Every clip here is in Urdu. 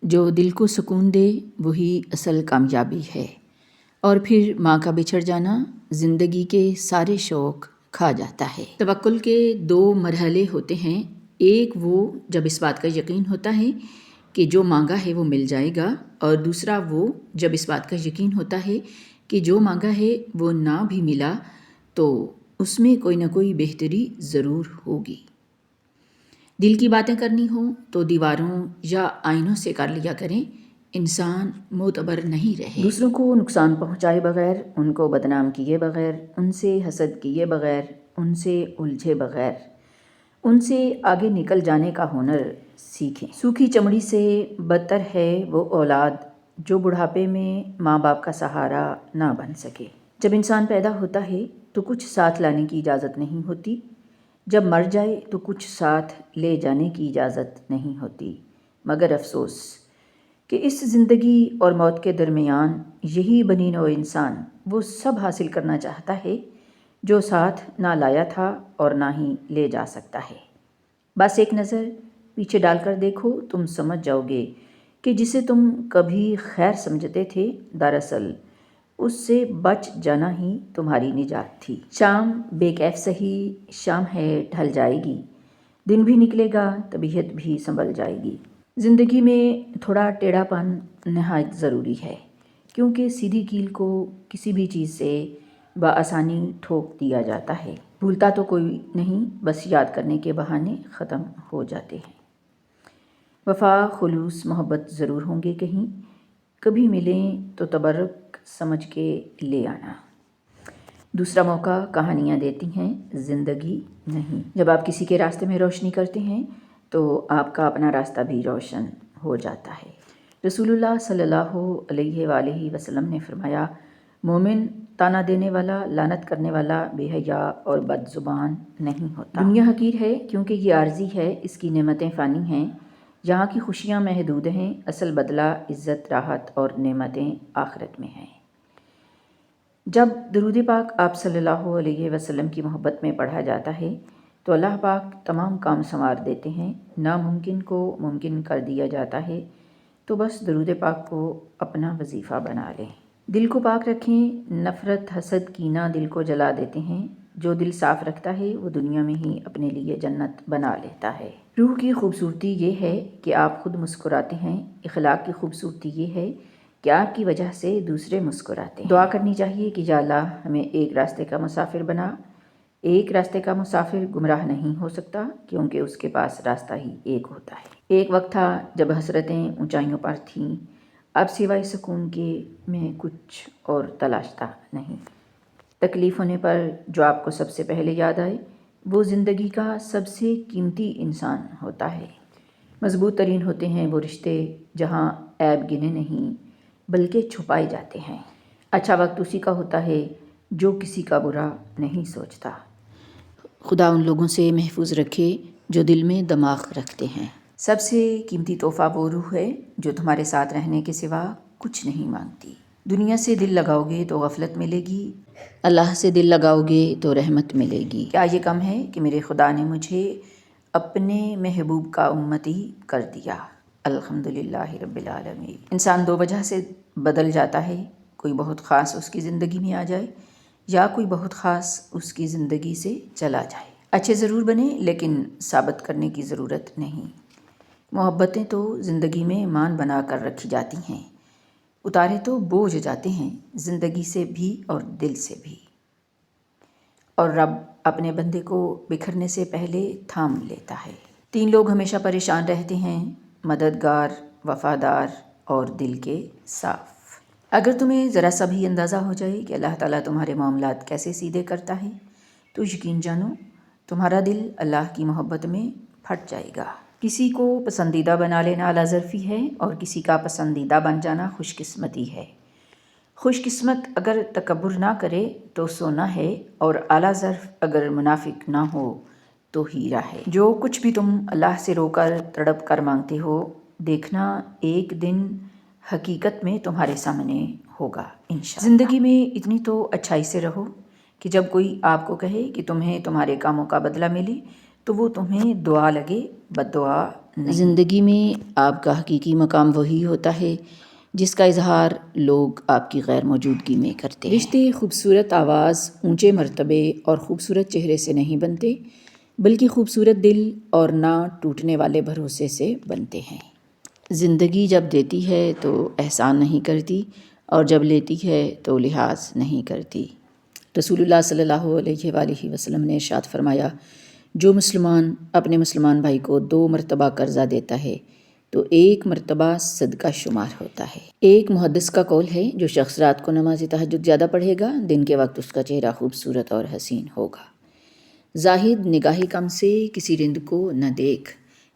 جو دل کو سکون دے وہی اصل کامیابی ہے، اور پھر ماں کا بچھڑ جانا زندگی کے سارے شوق کھا جاتا ہے۔ توکل کے 2 مرحلے ہوتے ہیں، ایک وہ جب اس بات کا یقین ہوتا ہے کہ جو مانگا ہے وہ مل جائے گا، اور دوسرا وہ جب اس بات کا یقین ہوتا ہے کہ جو مانگا ہے وہ نہ بھی ملا تو اس میں کوئی نہ کوئی بہتری ضرور ہوگی۔ دل کی باتیں کرنی ہوں تو دیواروں یا آئینوں سے کر لیا کریں، انسان معتبر نہیں رہے۔ دوسروں کو نقصان پہنچائے بغیر، ان کو بدنام کیے بغیر، ان سے حسد کیے بغیر، ان سے الجھے بغیر، ان سے آگے نکل جانے کا ہنر سیکھیں۔ سوکھی چمڑی سے بدتر ہے وہ اولاد جو بڑھاپے میں ماں باپ کا سہارا نہ بن سکے۔ جب انسان پیدا ہوتا ہے تو کچھ ساتھ لانے کی اجازت نہیں ہوتی، جب مر جائے تو کچھ ساتھ لے جانے کی اجازت نہیں ہوتی، مگر افسوس کہ اس زندگی اور موت کے درمیان یہی بنی نوع انسان وہ سب حاصل کرنا چاہتا ہے جو ساتھ نہ لایا تھا اور نہ ہی لے جا سکتا ہے۔ بس ایک نظر پیچھے ڈال کر دیکھو، تم سمجھ جاؤ گے کہ جسے تم کبھی خیر سمجھتے تھے دراصل اس سے بچ جانا ہی تمہاری نجات تھی۔ شام بے کیف سہی، شام ہے ڈھل جائے گی، دن بھی نکلے گا، طبیعت بھی سنبھل جائے گی۔ زندگی میں تھوڑا ٹیڑھا پن نہایت ضروری ہے، کیونکہ سیدھی کیل کو کسی بھی چیز سے بآسانی ٹھوک دیا جاتا ہے۔ بھولتا تو کوئی نہیں، بس یاد کرنے کے بہانے ختم ہو جاتے ہیں۔ وفا، خلوص، محبت ضرور ہوں گے کہیں، کبھی ملیں تو تبرک سمجھ کے لے آنا۔ دوسرا موقع کہانیاں دیتی ہیں، زندگی نہیں۔ جب آپ کسی کے راستے میں روشنی کرتے ہیں تو آپ کا اپنا راستہ بھی روشن ہو جاتا ہے۔ رسول اللہ صلی اللہ علیہ وآلہ وسلم نے فرمایا، مومن طعنہ دینے والا، لعنت کرنے والا، بے حیا اور بد زبان نہیں ہوتا۔ دنیا حقیر ہے کیونکہ یہ عارضی ہے، اس کی نعمتیں فانی ہیں، یہاں کی خوشیاں محدود ہیں، اصل بدلہ عزت، راحت اور نعمتیں آخرت میں ہیں۔ جب درود پاک آپ صلی اللہ علیہ وسلم کی محبت میں پڑھا جاتا ہے تو اللہ پاک تمام کام سنوار دیتے ہیں، ناممکن کو ممکن کر دیا جاتا ہے، تو بس درود پاک کو اپنا وظیفہ بنا لیں۔ دل کو پاک رکھیں، نفرت، حسد، کینہ دل کو جلا دیتے ہیں۔ جو دل صاف رکھتا ہے وہ دنیا میں ہی اپنے لیے جنت بنا لیتا ہے۔ روح کی خوبصورتی یہ ہے کہ آپ خود مسکراتے ہیں، اخلاق کی خوبصورتی یہ ہے کہ آپ کی وجہ سے دوسرے مسکراتے ہیں۔ دعا کرنی چاہیے کہ یا اللہ ہمیں ایک راستے کا مسافر بنا۔ ایک راستے کا مسافر گمراہ نہیں ہو سکتا کیونکہ اس کے پاس راستہ ہی ایک ہوتا ہے۔ ایک وقت تھا جب حسرتیں اونچائیوں پر تھیں، اب سوائے سکون کے میں کچھ اور تلاشتا نہیں۔ تکلیف ہونے پر جو آپ کو سب سے پہلے یاد آئے وہ زندگی کا سب سے قیمتی انسان ہوتا ہے۔ مضبوط ترین ہوتے ہیں وہ رشتے جہاں عیب گنے نہیں بلکہ چھپائے جاتے ہیں۔ اچھا وقت اسی کا ہوتا ہے جو کسی کا برا نہیں سوچتا۔ خدا ان لوگوں سے محفوظ رکھے جو دل میں دماغ رکھتے ہیں۔ سب سے قیمتی تحفہ وہ روح ہے جو تمہارے ساتھ رہنے کے سوا کچھ نہیں مانگتی۔ دنیا سے دل لگاؤ گے تو غفلت ملے گی، اللہ سے دل لگاؤ گے تو رحمت ملے گی۔ کیا یہ کم ہے کہ میرے خدا نے مجھے اپنے محبوب کا امتی کر دیا؟ الحمدللہ رب العالمین۔ انسان 2 وجہ سے بدل جاتا ہے، کوئی بہت خاص اس کی زندگی میں آ جائے یا کوئی بہت خاص اس کی زندگی سے چلا جائے۔ اچھے ضرور بنیں لیکن ثابت کرنے کی ضرورت نہیں۔ محبتیں تو زندگی میں مان بنا کر رکھی جاتی ہیں، اتارے تو بوجھ جاتے ہیں زندگی سے بھی اور دل سے بھی، اور رب اپنے بندے کو بکھرنے سے پہلے تھام لیتا ہے۔ 3 لوگ ہمیشہ پریشان رہتے ہیں، مددگار، وفادار اور دل کے صاف۔ اگر تمہیں ذرا سا بھی اندازہ ہو جائے کہ اللہ تعالیٰ تمہارے معاملات کیسے سیدھے کرتا ہے تو یقین جانو تمہارا دل اللہ کی محبت میں پھٹ جائے گا۔ کسی کو پسندیدہ بنا لینا اعلیٰ ظرفی ہے اور کسی کا پسندیدہ بن جانا خوش قسمتی ہے۔ خوش قسمت اگر تکبر نہ کرے تو سونا ہے، اور اعلیٰ ظرف اگر منافق نہ ہو تو ہیرا ہے۔ جو کچھ بھی تم اللہ سے رو کر تڑپ کر مانگتے ہو، دیکھنا ایک دن حقیقت میں تمہارے سامنے ہوگا انشاءاللہ۔ زندگی میں اتنی تو اچھائی سے رہو کہ جب کوئی آپ کو کہے کہ تمہیں تمہارے کاموں کا بدلہ ملے تو وہ تمہیں دعا لگے، بد دعا نہیں۔ زندگی میں آپ کا حقیقی مقام وہی ہوتا ہے جس کا اظہار لوگ آپ کی غیر موجودگی میں کرتے ہیں۔ رشتے خوبصورت آواز، اونچے مرتبے اور خوبصورت چہرے سے نہیں بنتے، بلکہ خوبصورت دل اور نہ ٹوٹنے والے بھروسے سے بنتے ہیں۔ زندگی جب دیتی ہے تو احسان نہیں کرتی، اور جب لیتی ہے تو لحاظ نہیں کرتی۔ رسول اللہ صلی اللہ علیہ وآلہ وسلم نے ارشاد فرمایا، جو مسلمان اپنے مسلمان بھائی کو 2 مرتبہ قرضہ دیتا ہے تو 1 مرتبہ صدقہ شمار ہوتا ہے۔ ایک محدث کا قول ہے، جو شخص رات کو نماز تہجد زیادہ پڑھے گا، دن کے وقت اس کا چہرہ خوبصورت اور حسین ہوگا۔ زاہد نگاہ کم سے کسی رند کو نہ دیکھ،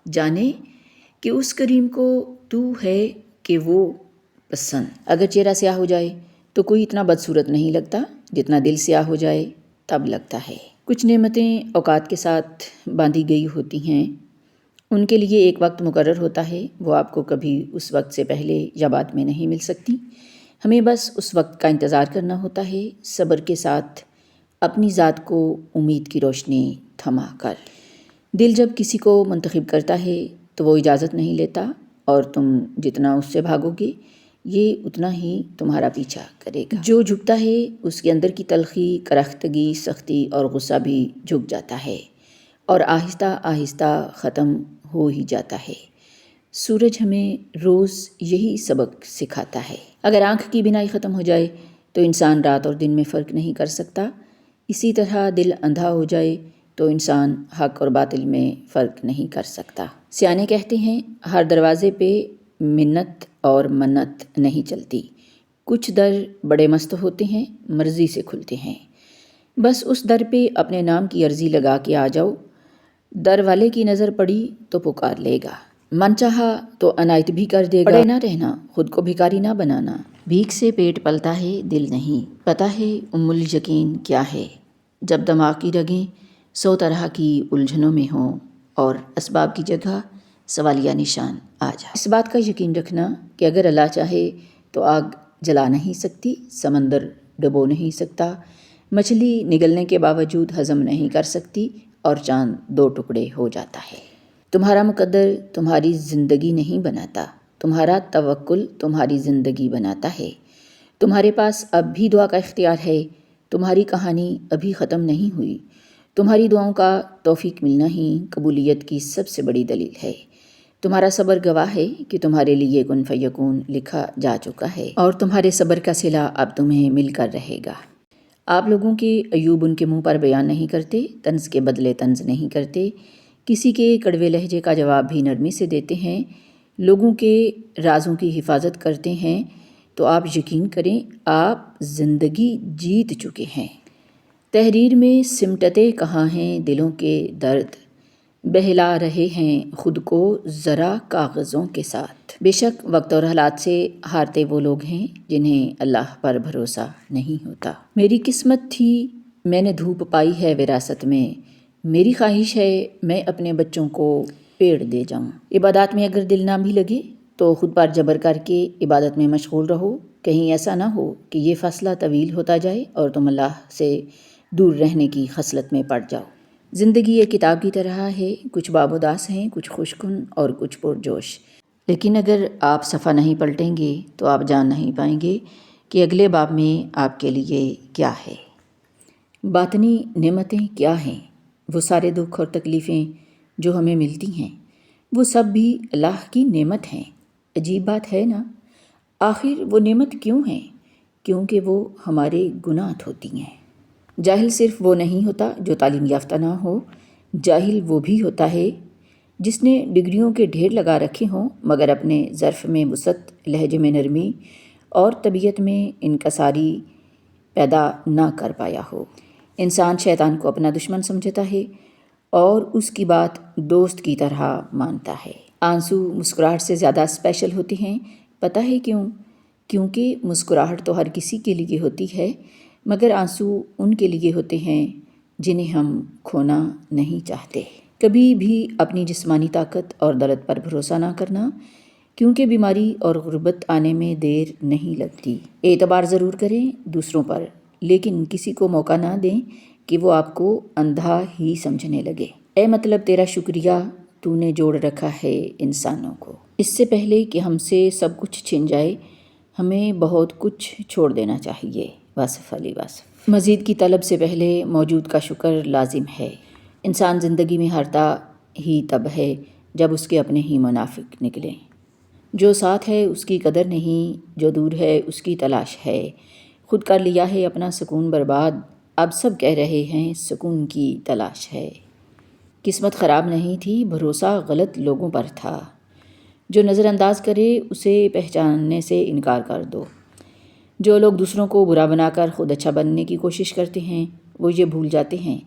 جانے کہ اس کریم کو تو ہے کہ وہ پسند۔ اگر چہرہ سیاہ ہو جائے تو کوئی اتنا بدصورت نہیں لگتا جتنا دل سیاہ ہو جائے تب لگتا ہے۔ کچھ نعمتیں اوقات کے ساتھ باندھی گئی ہوتی ہیں، ان کے لیے ایک وقت مقرر ہوتا ہے، وہ آپ کو کبھی اس وقت سے پہلے یا بعد میں نہیں مل سکتی۔ ہمیں بس اس وقت کا انتظار کرنا ہوتا ہے، صبر کے ساتھ اپنی ذات کو امید کی روشنی تھما کر۔ دل جب کسی کو منتخب کرتا ہے تو وہ اجازت نہیں لیتا، اور تم جتنا اس سے بھاگو گے یہ اتنا ہی تمہارا پیچھا کرے گا۔ جو جھکتا ہے اس کے اندر کی تلخی، کرختگی، سختی اور غصہ بھی جھک جاتا ہے اور آہستہ آہستہ ختم ہو ہی جاتا ہے۔ سورج ہمیں روز یہی سبق سکھاتا ہے۔ اگر آنکھ کی بینائی ختم ہو جائے تو انسان رات اور دن میں فرق نہیں کر سکتا، اسی طرح دل اندھا ہو جائے تو انسان حق اور باطل میں فرق نہیں کر سکتا۔ سیانے کہتے ہیں، ہر دروازے پہ منت اور منت نہیں چلتی، کچھ در بڑے مست ہوتے ہیں، مرضی سے کھلتے ہیں، بس اس در پہ اپنے نام کی عرضی لگا کے آ جاؤ، در والے کی نظر پڑی تو پکار لے گا، من چاہا تو عنایت بھی کر دے گا۔ پڑے نہ رہنا، خود کو بھکاری نہ بنانا، بھیک سے پیٹ پلتا ہے دل نہیں، پتہ ہے ام الیقین کیا ہے، جب دماغ کی رگیں 100 طرح کی الجھنوں میں ہوں اور اسباب کی جگہ سوالیہ نشان آ جائے۔ اس بات کا یقین رکھنا کہ اگر اللہ چاہے تو آگ جلا نہیں سکتی، سمندر ڈبو نہیں سکتا، مچھلی نگلنے کے باوجود ہضم نہیں کر سکتی، اور چاند 2 ٹکڑے ہو جاتا ہے۔ تمہارا مقدر تمہاری زندگی نہیں بناتا، تمہارا توکل تمہاری زندگی بناتا ہے۔ تمہارے پاس اب بھی دعا کا اختیار ہے، تمہاری کہانی ابھی ختم نہیں ہوئی، تمہاری دعاؤں کا توفیق ملنا ہی قبولیت کی سب سے بڑی دلیل ہے۔ تمہارا صبر گواہ ہے کہ تمہارے لیے کن فیکون لکھا جا چکا ہے، اور تمہارے صبر کا صلہ اب تمہیں مل کر رہے گا۔ آپ لوگوں کے عیوب ان کے منہ پر بیان نہیں کرتے، طنز کے بدلے طنز نہیں کرتے، کسی کے کڑوے لہجے کا جواب بھی نرمی سے دیتے ہیں، لوگوں کے رازوں کی حفاظت کرتے ہیں، تو آپ یقین کریں آپ زندگی جیت چکے ہیں۔ تحریر میں سمٹتے کہاں ہیں دلوں کے درد، بہلا رہے ہیں خود کو ذرا کاغذوں کے ساتھ۔ بے شک وقت اور حالات سے ہارتے وہ لوگ ہیں جنہیں اللہ پر بھروسہ نہیں ہوتا۔ میری قسمت تھی میں نے دھوپ پائی ہے وراثت میں، میری خواہش ہے میں اپنے بچوں کو پیڑ دے جاؤں۔ عبادات میں اگر دل نہ بھی لگے تو خود پر جبر کر کے عبادت میں مشغول رہو، کہیں ایسا نہ ہو کہ یہ فاصلہ طویل ہوتا جائے اور تم اللہ سے دور رہنے کی خصلت میں پڑ جاؤ۔ زندگی ایک کتاب کی طرح ہے، کچھ باب اداس ہیں، کچھ خوشکن اور کچھ پرجوش، لیکن اگر آپ صفحہ نہیں پلٹیں گے تو آپ جان نہیں پائیں گے کہ اگلے باب میں آپ کے لیے کیا ہے۔ باطنی نعمتیں کیا ہیں؟ وہ سارے دکھ اور تکلیفیں جو ہمیں ملتی ہیں، وہ سب بھی اللہ کی نعمت ہیں۔ عجیب بات ہے نا؟ آخر وہ نعمت کیوں ہیں؟ کیونکہ وہ ہمارے گناہ دھوتی ہیں۔ جاہل صرف وہ نہیں ہوتا جو تعلیم یافتہ نہ ہو، جاہل وہ بھی ہوتا ہے جس نے ڈگریوں کے ڈھیر لگا رکھے ہوں مگر اپنے ظرف میں وسعت، لہجے میں نرمی اور طبیعت میں انکساری پیدا نہ کر پایا ہو۔ انسان شیطان کو اپنا دشمن سمجھتا ہے اور اس کی بات دوست کی طرح مانتا ہے۔ آنسو مسکراہٹ سے زیادہ اسپیشل ہوتے ہیں، پتہ ہے کیوں؟ کیونکہ مسکراہٹ تو ہر کسی کے لیے ہوتی ہے، مگر آنسو ان کے لیے ہوتے ہیں جنہیں ہم کھونا نہیں چاہتے۔ کبھی بھی اپنی جسمانی طاقت اور دولت پر بھروسہ نہ کرنا، کیونکہ بیماری اور غربت آنے میں دیر نہیں لگتی۔ اعتبار ضرور کریں دوسروں پر، لیکن کسی کو موقع نہ دیں کہ وہ آپ کو اندھا ہی سمجھنے لگے۔ اے مطلب تیرا شکریہ تو نے جوڑ رکھا ہے انسانوں کو۔ اس سے پہلے کہ ہم سے سب کچھ چھن جائے ہمیں بہت کچھ چھوڑ دینا چاہیے۔ واصف علی واصف۔ مزید کی طلب سے پہلے موجود کا شکر لازم ہے۔ انسان زندگی میں ہارتا ہی تب ہے جب اس کے اپنے ہی منافق نکلیں۔ جو ساتھ ہے اس کی قدر نہیں، جو دور ہے اس کی تلاش ہے۔ خود کر لیا ہے اپنا سکون برباد، اب سب کہہ رہے ہیں سکون کی تلاش ہے۔ قسمت خراب نہیں تھی، بھروسہ غلط لوگوں پر تھا۔ جو نظر انداز کرے اسے پہچاننے سے انکار کر دو۔ جو لوگ دوسروں کو برا بنا کر خود اچھا بننے کی کوشش کرتے ہیں وہ یہ بھول جاتے ہیں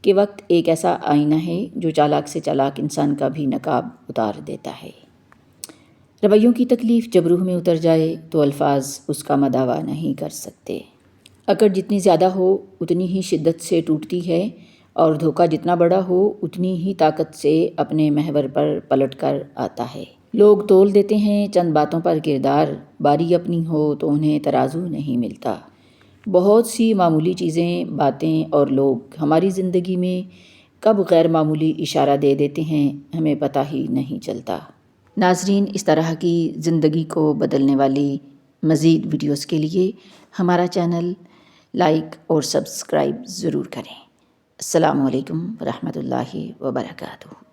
کہ وقت ایک ایسا آئینہ ہے جو چالاک سے چالاک انسان کا بھی نقاب اتار دیتا ہے۔ رویوں کی تکلیف جب روح میں اتر جائے تو الفاظ اس کا مداوع نہیں کر سکتے۔ اکڑ جتنی زیادہ ہو اتنی ہی شدت سے ٹوٹتی ہے، اور دھوکہ جتنا بڑا ہو اتنی ہی طاقت سے اپنے محور پر پلٹ کر آتا ہے۔ لوگ تول دیتے ہیں چند باتوں پر کردار، باری اپنی ہو تو انہیں ترازو نہیں ملتا۔ بہت سی معمولی چیزیں، باتیں اور لوگ ہماری زندگی میں کب غیر معمولی اشارہ دے دیتے ہیں ہمیں پتہ ہی نہیں چلتا۔ ناظرین، اس طرح کی زندگی کو بدلنے والی مزید ویڈیوز کے لیے ہمارا چینل لائک اور سبسکرائب ضرور کریں۔ السلام علیکم ورحمۃ اللہ وبرکاتہ۔